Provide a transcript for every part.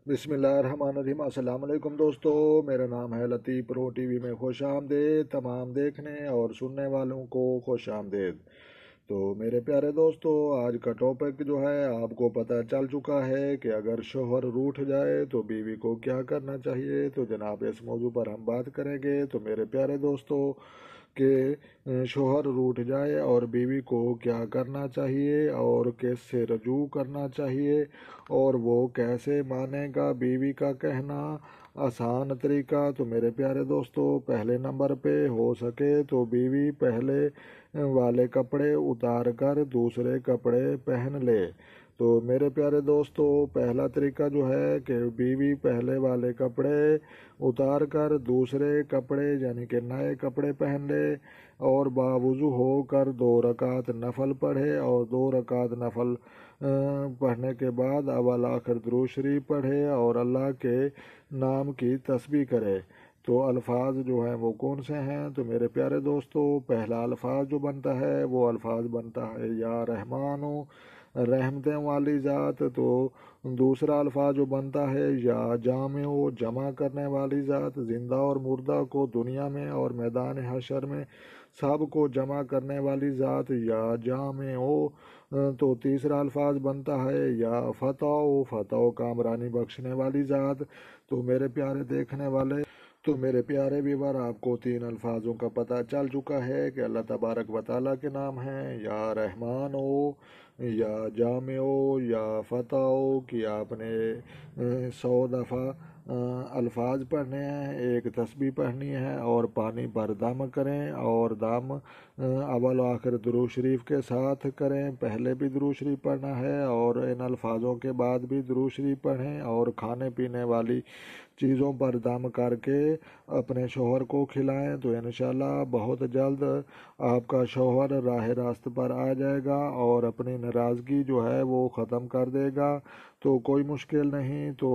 बिस्मिल्लाहिर्रहमानिर्रहीम। अस्सलाम वालेकुम दोस्तों, मेरा नाम है लतीफ़। प्रो टीवी में खुश आमदेद। तमाम देखने और सुनने वालों को खुश आमदेद। तो मेरे प्यारे दोस्तों, आज का टॉपिक जो है आपको पता चल चुका है कि अगर शोहर रूठ जाए तो बीवी को क्या करना चाहिए। तो जनाब इस मौजू पर हम बात करेंगे। तो मेरे प्यारे दोस्तों कि शोहर रूठ जाए और बीवी को क्या करना चाहिए और किससे रजू करना चाहिए और वो कैसे मानेगा बीवी का कहना। आसान तरीका। तो मेरे प्यारे दोस्तों, पहले नंबर पे हो सके तो बीवी पहले वाले कपड़े उतार कर दूसरे कपड़े पहन ले। तो मेरे प्यारे दोस्तों, पहला तरीका जो है कि बीवी पहले वाले कपड़े उतार कर दूसरे कपड़े यानी कि नए कपड़े पहन ले और बावुज़ू होकर 2 रकात नफल पढ़े और 2 रकात नफल पढ़ने के बाद अव्वल आखिर दुरूद शरीफ पढ़े और अल्लाह के नाम की तस्बीह करे। तो अल्फाज जो हैं वो कौन से हैं। तो मेरे प्यारे दोस्तों, पहला अल्फाज जो बनता है वो अल्फाज बनता है या रहमानो, रहमतें वाली ज़ात। तो दूसरा अल्फाज जो बनता है या जामिओ, जमा करने वाली ज़ात। ज़िंदा और मुर्दा को दुनिया में और मैदान हशर में सब को जमा करने वाली ज़ात या जामिओ। तो तीसरा अल्फाज बनता है या फ़ताओ, फ़ताओ कामरानी बख्शने वाली ज़ात। तो मेरे प्यारे देखने वाले, तो मेरे प्यारे व्यूअर, आपको 3 अल्फाजों का पता चल चुका है कि अल्लाह तबारक व तआला के नाम हैं या रहमान हो या जामिओ या फ़ताओ कि आपने 100 दफ़ा अल्फाज पढ़ने हैं, एक तस्बीह पढ़नी है और पानी पर दम करें और दम अव्वल आखिर दुरूद शरीफ के साथ करें। पहले भी दुरूद शरीफ पढ़ना है और इन अल्फाजों के बाद भी दुरूद शरीफ पढ़ें और खाने पीने वाली चीज़ों पर दम करके अपने शोहर को खिलाएं। तो इंशाल्लाह बहुत जल्द आपका शोहर राह रास्त पर आ जाएगा और अपनी नाराज़गी जो है वो ख़त्म कर देगा। तो कोई मुश्किल नहीं। तो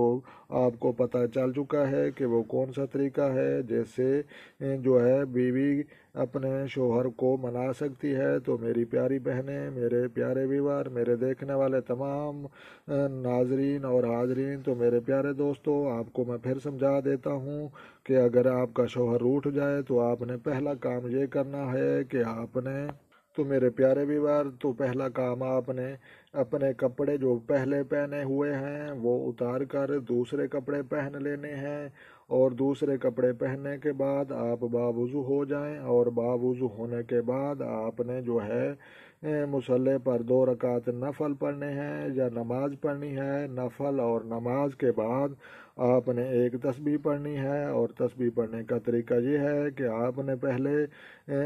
आपको पता चल चुका है कि वो कौन सा तरीका है जिससे जो है बीवी अपने शोहर को मना सकती है। तो मेरी प्यारी बहनें, मेरे प्यारे व्यूअर, मेरे देखने वाले तमाम नाजरीन और हाजरीन, तो मेरे प्यारे दोस्तों, आपको मैं फिर समझा देता हूँ कि अगर आपका शोहर रूठ जाए तो आपने पहला काम ये करना है कि आपने, तो मेरे प्यारे व्यूअर, तो पहला काम आपने अपने कपड़े जो पहले पहने हुए हैं वो उतार कर दूसरे कपड़े पहन लेने हैं और दूसरे कपड़े पहनने के बाद आप बावुज़ू हो जाएं और बावुज़ू होने के बाद आपने जो है मुसल्ले पर 2 रकात नफल पढ़ने हैं या नमाज पढ़नी है। नफल और नमाज के बाद आपने एक तस्बीह पढ़नी है और तस्बीह पढ़ने का तरीका ये है कि आपने पहले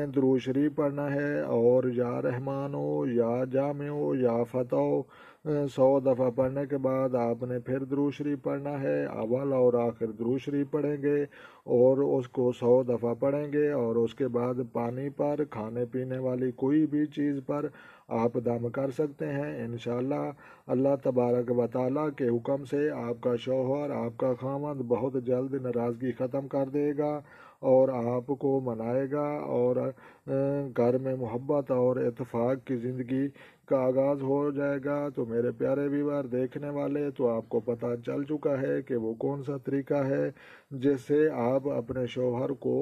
दुरूद शरीफ पढ़ना है और या रहमानो या जामिओ या फ़ताओ 100 दफ़ा पढ़ने के बाद आपने फिर दुरूद शरीफ पढ़ना है। अव्वल और आखिर दुरूद शरीफ पढ़ेंगे और उसको 100 दफ़ा पढ़ेंगे और उसके बाद पानी पर, खाने पीने वाली कोई भी चीज़ पर आप दम कर सकते हैं। इंशाअल्लाह अल्लाह तबारक व तआला के हुक्म से आपका शौहर, आपका खामद बहुत जल्द नाराज़गी ख़त्म कर देगा और आपको मनाएगा और घर में मोहब्बत और इत्तेफाक की ज़िंदगी का आगाज़ हो जाएगा। तो मेरे प्यारे व्यूअर, देखने वाले, तो आपको पता चल चुका है कि वो कौन सा तरीका है जिससे आप अपने शौहर को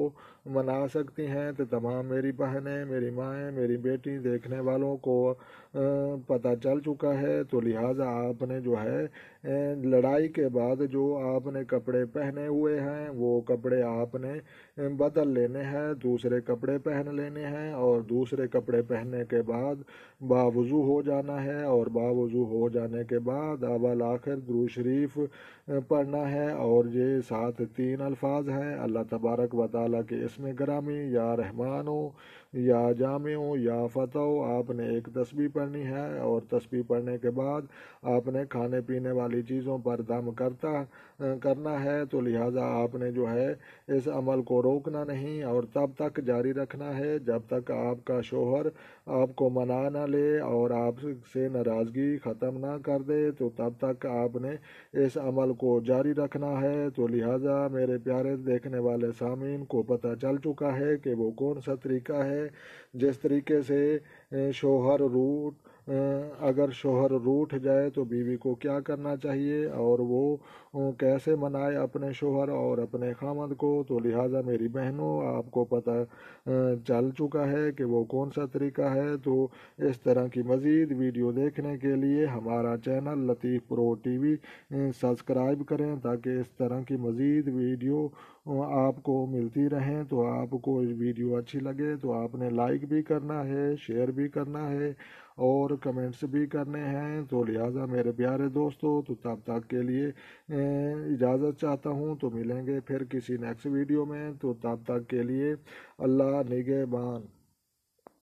मना सकती हैं। तो तमाम मेरी बहनें, मेरी माएँ, मेरी बेटी देखने वालों को पता चल चुका है। तो लिहाजा आपने जो है लड़ाई के बाद जो आपने कपड़े पहने हुए हैं वो कपड़े आपने बदल लेने हैं, दूसरे कपड़े पहन लेने हैं और दूसरे कपड़े पहनने के बाद बावुज़ू हो जाना है और बावुज़ू हो जाने के बाद अव्वल आखिर दुरूद शरीफ पढ़ना है। और ये साथ 3 अल्फाज हैं अल्लाह तबारक व तआला के इसमें गिरामी या रहमानो या जामिओ या फ़ताओ। आपने एक तस्बीह पढ़नी है और तस्बीह पढ़ने के बाद आपने खाने पीने वाली चीज़ों पर दम करना है। तो लिहाजा आपने जो है इस अमल को रोकना नहीं और तब तक जारी रखना है जब तक आपका शोहर आपको मना ना ले और आपसे नाराज़गी ख़त्म ना कर दे। तो तब तक आपने इस अमल को जारी रखना है। तो लिहाजा मेरे प्यारे देखने वाले सामीन को पता चल चुका है कि वो कौन सा तरीका है जिस तरीके से शोहर रूठ अगर शौहर रूठ जाए तो बीवी को क्या करना चाहिए और वो कैसे मनाए अपने शौहर और अपने खामद को। तो लिहाजा मेरी बहनों, आपको पता चल चुका है कि वो कौन सा तरीका है। तो इस तरह की मज़ीद वीडियो देखने के लिए हमारा चैनल लतीफ़ प्रो टीवी सब्सक्राइब करें, ताकि इस तरह की मज़ीद वीडियो आपको मिलती रहें। तो आपको इस वीडियो अच्छी लगे तो आपने लाइक भी करना है, शेयर भी करना है और कमेंट्स भी करने हैं। तो लिहाजा मेरे प्यारे दोस्तों, तो तब तक के लिए इजाज़त चाहता हूँ। तो मिलेंगे फिर किसी नेक्स्ट वीडियो में। तो तब तक के लिए अल्लाह निगहबान।